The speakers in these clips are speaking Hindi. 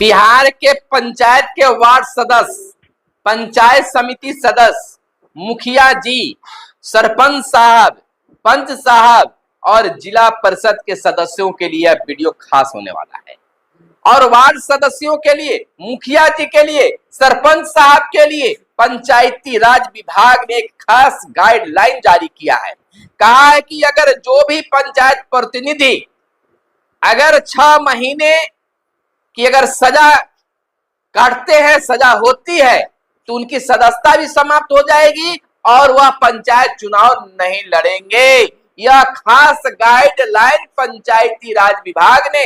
बिहार के पंचायत के वार्ड सदस्य, पंचायत समिति सदस्य, मुखिया जी, सरपंच साहब, पंच साहब और जिला परिषद के सदस्यों के लिए यह वीडियो खास होने वाला है। और वार्ड सदस्यों के लिए, मुखिया जी के लिए, सरपंच साहब के लिए पंचायती राज विभाग ने एक खास गाइडलाइन जारी किया है। कहा है कि अगर जो भी पंचायत प्रतिनिधि अगर 6 महीने की अगर सजा काटते हैं, सजा होती है, तो उनकी सदस्यता भी समाप्त हो जाएगी और वह पंचायत चुनाव नहीं लड़ेंगे। यह खास गाइडलाइन पंचायती राज विभाग ने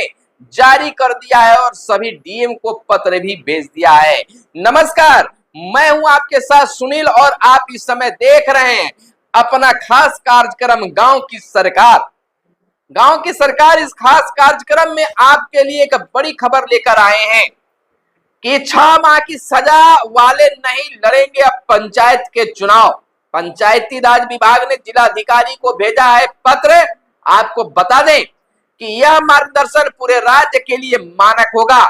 जारी कर दिया है और सभी डीएम को पत्र भी भेज दिया है। नमस्कार, मैं हूं आपके साथ सुनील और आप इस समय देख रहे हैं अपना खास कार्यक्रम गांव की सरकार। गांव की सरकार इस खास कार्यक्रम में आपके लिए एक बड़ी खबर लेकर आए हैं कि 6 माह की सजा वाले नहीं लड़ेंगे अब पंचायत के चुनाव। पंचायती राज विभाग ने जिलाधिकारी को भेजा है पत्र। आपको बता दें कि यह मार्गदर्शन पूरे राज्य के लिए मानक होगा।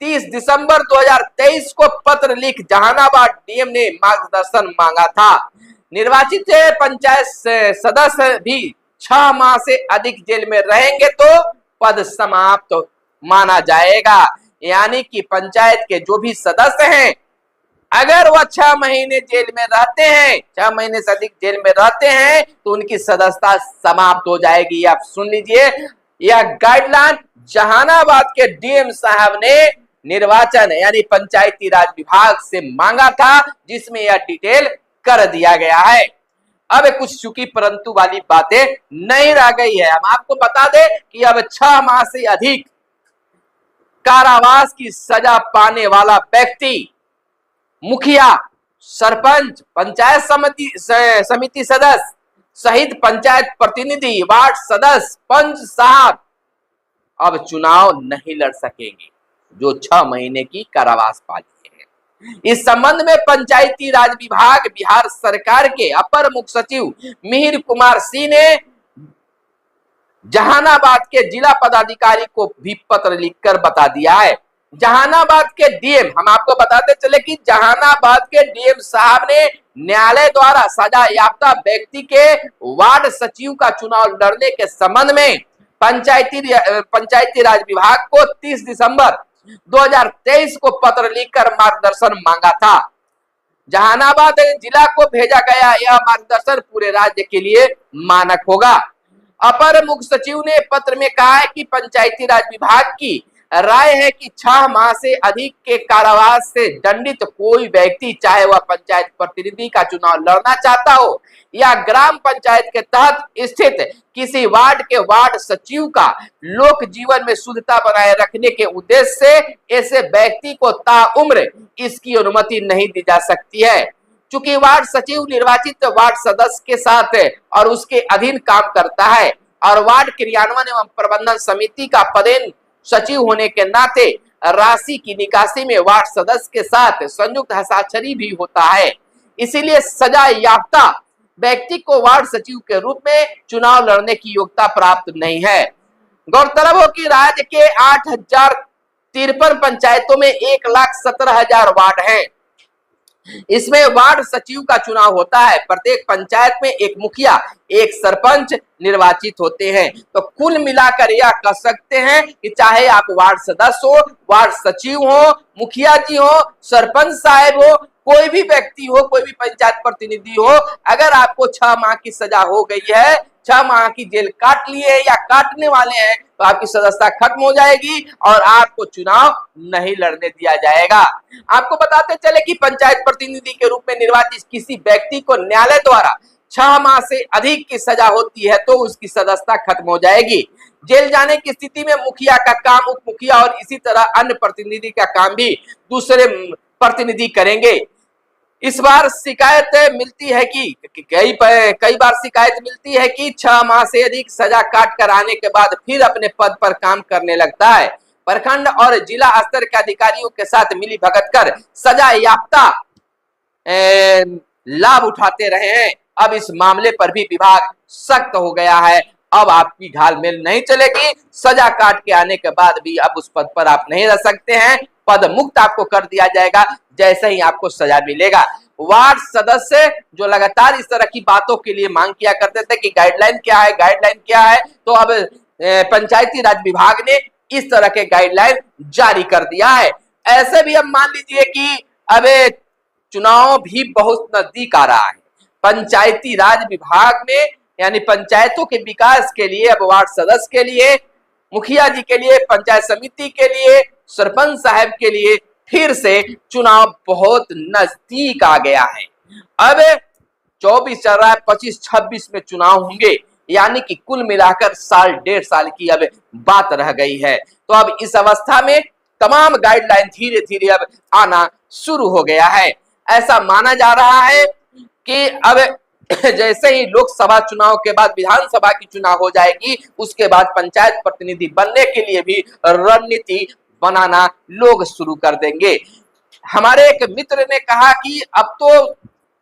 30 दिसंबर 2023 को पत्र लिख जहानाबाद डीएम ने मार्गदर्शन मांगा था। निर्वाचित पंचायत सदस्य भी 6 माह से अधिक जेल में रहेंगे तो पद समाप्त माना जाएगा। यानी कि पंचायत के जो भी सदस्य हैं, अगर वह 6 महीने जेल में रहते हैं, 6 महीने से अधिक जेल में रहते हैं, तो उनकी सदस्यता समाप्त हो जाएगी। आप सुन लीजिए, यह गाइडलाइन जहानाबाद के डीएम साहब ने निर्वाचन यानी पंचायती राज विभाग से मांगा था, जिसमें यह डिटेल कर दिया गया है। अब कुछ चुकी परंतु वाली बातें नहीं रह गई है। हम आपको बता दें कि अब 6 माह से अधिक कारावास की सजा पाने वाला व्यक्ति, मुखिया, सरपंच, पंचायत समिति सदस्य सहित पंचायत प्रतिनिधि, वार्ड सदस्य, पंच साहब अब चुनाव नहीं लड़ सकेंगे जो 6 महीने की कारावास पाली है। इस संबंध में पंचायती राज विभाग बिहार सरकार के अपर मुख्य सचिव मिहिर कुमार सिंह ने जहानाबाद के जिला पदाधिकारी को भी पत्र लिखकर बता दिया है। जहानाबाद के डीएम, हम आपको बताते चले कि जहानाबाद के डीएम साहब ने न्यायालय द्वारा सजा याफ्ता व्यक्ति के वार्ड सचिव का चुनाव लड़ने के संबंध में पंचायती राज विभाग को 30 दिसंबर 2023 को पत्र लिखकर मार्गदर्शन मांगा था। जहानाबाद जिला को भेजा गया यह मार्गदर्शन पूरे राज्य के लिए मानक होगा। अपर मुख्य सचिव ने पत्र में कहा है कि पंचायती राज विभाग की राय है कि 6 माह से अधिक के कारावास से दंडित कोई व्यक्ति, चाहे वह पंचायत प्रतिनिधि का चुनाव लड़ना चाहता हो या ग्राम पंचायत के तहत स्थित किसी वार्ड के वार्ड सचिव का लोक जीवन में शुद्धता बनाए रखने के उद्देश्य से ऐसे व्यक्ति को ताउम्र इसकी अनुमति नहीं दी जा सकती है। चूंकि वार्ड सचिव निर्वाचित वार्ड सदस्य के साथ और उसके अधीन काम करता है और वार्ड क्रियान्वयन एवं प्रबंधन समिति का पदेन सचिव होने के नाते राशि की निकासी में वार्ड सदस्य के साथ संयुक्त हस्ताक्षरी भी होता है, इसीलिए सजा याफ्ता व्यक्ति को वार्ड सचिव के रूप में चुनाव लड़ने की योग्यता प्राप्त नहीं है। गौरतलब हो कि राज्य के 8053 पंचायतों में 1,17,000 वार्ड हैं। इसमें वार्ड सचिव का चुनाव होता है। प्रत्येक पंचायत में एक मुखिया, एक सरपंच निर्वाचित होते हैं। तो कुल मिलाकर यह कह सकते हैं कि चाहे आप वार्ड सदस्य हो, वार्ड सचिव हो, मुखिया जी हो, सरपंच साहब हो, कोई भी व्यक्ति हो, कोई भी पंचायत प्रतिनिधि हो, अगर आपको 6 माह की सजा हो गई है, 6 माह की जेल काट लिए या काटने वाले हैं, तो आपकी सदस्यता खत्म हो जाएगी और आपको चुनाव नहीं लड़ने दिया जाएगा। आपको बताते चले कि पंचायत प्रतिनिधि के रूप में निर्वाचित किसी व्यक्ति को न्यायालय द्वारा 6 माह से अधिक की सजा होती है तो उसकी सदस्यता खत्म हो जाएगी। जेल जाने की स्थिति में मुखिया का काम उप मुखिया और इसी तरह अन्य प्रतिनिधि का काम भी दूसरे प्रतिनिधि करेंगे। इस बार शिकायत मिलती है कि कई बार शिकायत मिलती है कि 6 माह से अधिक सजा काट कर आने के बाद फिर अपने पद पर काम करने लगता है। प्रखंड और जिला स्तर के अधिकारियों के साथ मिली भगत कर सजा याफ्ता लाभ उठाते रहे हैं। अब इस मामले पर भी विभाग सख्त हो गया है अब आपकी घालमेल नहीं चलेगी। सजा काट के आने के बाद भी अब उस पद पर आप नहीं रह सकते हैं, पद मुक्त आपको कर दिया जाएगा जैसे ही आपको सजा मिलेगा। वार्ड सदस्य जो लगातार इस तरह की बातों के लिए मांग किया करते थे कि गाइडलाइन क्या है, गाइडलाइन क्या है, तो अब पंचायती राज विभाग ने इस तरह के गाइडलाइन जारी कर दिया है। ऐसे भी अब मान लीजिए कि अब चुनाव भी बहुत नजदीक आ रहा है। पंचायती राज विभाग में यानी पंचायतों के विकास के लिए अब वार्ड सदस्य के लिए, मुखिया जी के लिए, पंचायत समिति के लिए, सरपंच साहब के लिए फिर से चुनाव बहुत नजदीक आ गया है। अब 24 चल रहा है, 25-26 में चुनाव होंगे, यानी कि कुल मिलाकर साल 1.5 साल की अब बात रह गई है। तो अब इस अवस्था में तमाम गाइडलाइन धीरे धीरे अब आना शुरू हो गया है। ऐसा माना जा रहा है कि अब जैसे ही लोकसभा चुनाव के बाद विधानसभा की चुनाव हो जाएगी, उसके बाद पंचायत प्रतिनिधि बनने के लिए भी रणनीति बनाना लोग शुरू कर देंगे। हमारे एक मित्र ने कहा कि अब तो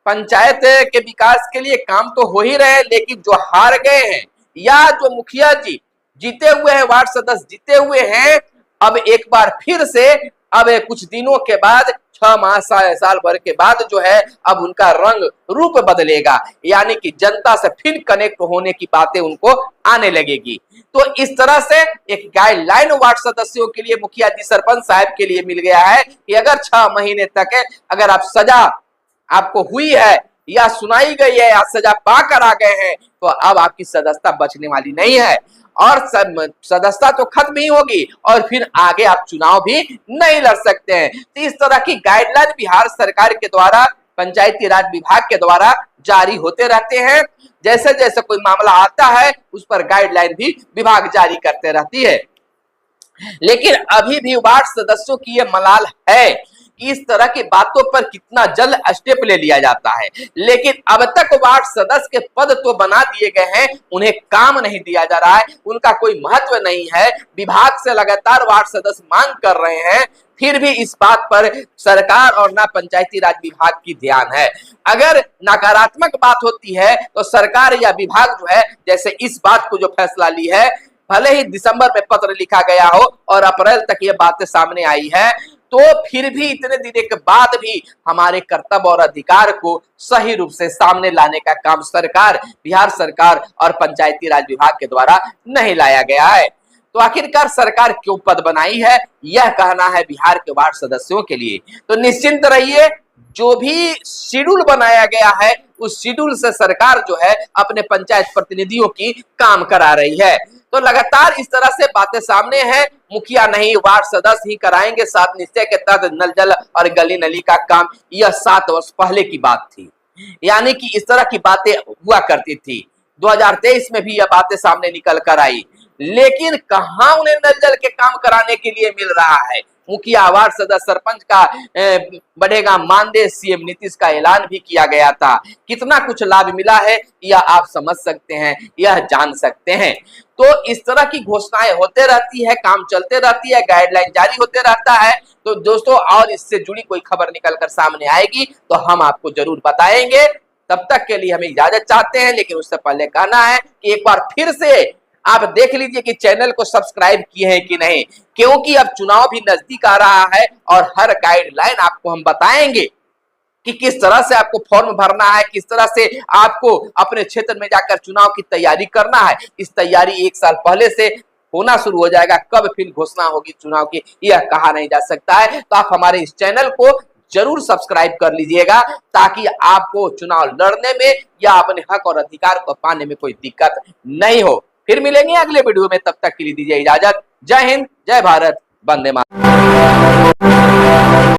पंचायत के विकास के लिए काम तो हो ही रहे, लेकिन जो हार गए हैं या जो मुखिया जी जीते हुए हैं, वार्ड सदस्य जीते हुए हैं, अब एक बार फिर से अब कुछ दिनों के बाद 6 माह साल भर के बाद जो है अब उनका रंग रूप बदलेगा, यानी कि जनता से फिर कनेक्ट होने की बातें उनको आने लगेगी। तो इस तरह से एक गाइडलाइन वार्ड सदस्यों के लिए, मुखिया जी, सरपंच साहब के लिए मिल गया है कि अगर 6 महीने तक अगर आप सजा आपको हुई है या सुनाई गई है या सजा पाकर आ गए हैं, तो अब आपकी सदस्यता बचने वाली नहीं है और सदस्यता तो खत्म ही होगी और फिर आगे आप चुनाव भी नहीं लड़ सकते हैं। तो इस तरह की गाइडलाइन बिहार सरकार के द्वारा, पंचायती राज विभाग के द्वारा जारी होते रहते हैं। जैसे जैसे कोई मामला आता है उस पर गाइडलाइन भी विभाग जारी करते रहती है। लेकिन अभी भी वार्ड सदस्यों की यह मलाल है कि इस तरह की बातों पर कितना जल्द स्टेप ले लिया जाता है, लेकिन अब तक वार्ड सदस्य के पद तो बना दिए गए हैं, उन्हें काम नहीं दिया जा रहा है, उनका कोई महत्व नहीं है। विभाग से लगातार वार्ड सदस्य मांग कर रहे हैं, फिर भी इस बात पर सरकार और ना पंचायती राज विभाग की ध्यान है। अगर नकारात्मक बात होती है तो सरकार या विभाग जो है, जैसे इस बात को जो फैसला ली है, भले ही दिसंबर में पत्र लिखा गया हो और अप्रैल तक ये बातें सामने आई है, तो फिर भी इतने दिनों के बाद भी हमारे कर्तव्य और अधिकार को सही रूप से सामने लाने का काम सरकार, बिहार सरकार और पंचायती राज विभाग के द्वारा नहीं लाया गया है। तो आखिरकार सरकार क्यों पद बनाई है, यह कहना है बिहार के वार्ड सदस्यों के लिए। तो निश्चिंत रहिए, जो भी शेड्यूल बनाया गया है उस शेड्यूल से सरकार जो है अपने पंचायत प्रतिनिधियों की काम करा रही है। तो लगातार इस तरह से बातें सामने हैं, मुखिया नहीं वार्ड सदस्य ही कराएंगे 7 निश्चय के तहत नल जल और गली नली का काम। यह 7 वर्ष पहले की बात थी, यानी कि इस तरह की बातें हुआ करती थी। 2023 में भी यह बातें सामने निकल कर आई, लेकिन कहां उन्हें नल जल के काम कराने के लिए मिल रहा है। मुखिया, वार्ड सदस्य, सरपंच का बढ़ेगा मानदेय, सीएम नीतीश का ऐलान भी किया गया था। कितना कुछ लाभ मिला है यह आप समझ सकते हैं, यह जान सकते हैं। तो इस तरह की घोषणाएं होते रहती है, काम चलते रहती है, गाइडलाइन जारी होते रहता है। तो दोस्तों, और इससे जुड़ी कोई खबर निकलकर सामने आएगी तो हम आपको जरूर बताएंगे। तब तक के लिए हम इजाजत चाहते हैं, लेकिन उससे पहले कहना है कि एक बार फिर से आप देख लीजिए कि चैनल को सब्सक्राइब किए हैं कि नहीं, क्योंकि अब चुनाव भी नजदीक आ रहा है और हर गाइडलाइन आपको हम बताएंगे कि किस तरह से आपको फॉर्म भरना है, किस तरह से आपको अपने क्षेत्र में जाकर चुनाव की तैयारी करना है। इस तैयारी 1 साल पहले से होना शुरू हो जाएगा। कब फिर घोषणा होगी चुनाव की यह कहा नहीं जा सकता है। तो आप हमारे इस चैनल को जरूर सब्सक्राइब कर लीजिएगा, ताकि आपको चुनाव लड़ने में या अपने हक और अधिकार को पाने में कोई दिक्कत नहीं हो। फिर मिलेंगे अगले वीडियो में, तब तक के लिए दीजिए इजाजत। जय हिंद, जय भारत, वंदे मातरम।